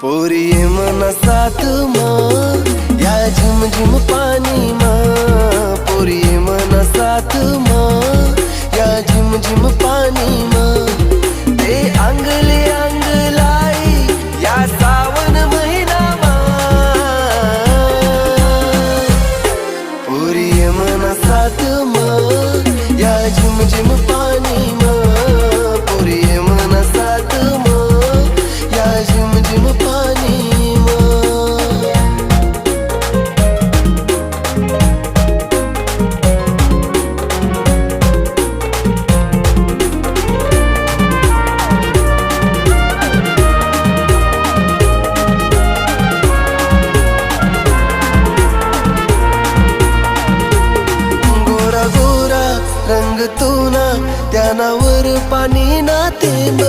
पोरी ये मना साथ माँ या झिम झिम पानी माँ, पोरी ये मना साथ माँ या झिम झिम पानी माँ, ते अंगले अंग लाई या सावन महिना माँ, पोरी ये मना साथ माँ या झिम झिम पानी माँ, पोरी ये मना साथ माँ या झिम झिम पानी माँ। गोरा गोरा रंग तू ना त्यानावर पाणी ना थेंब,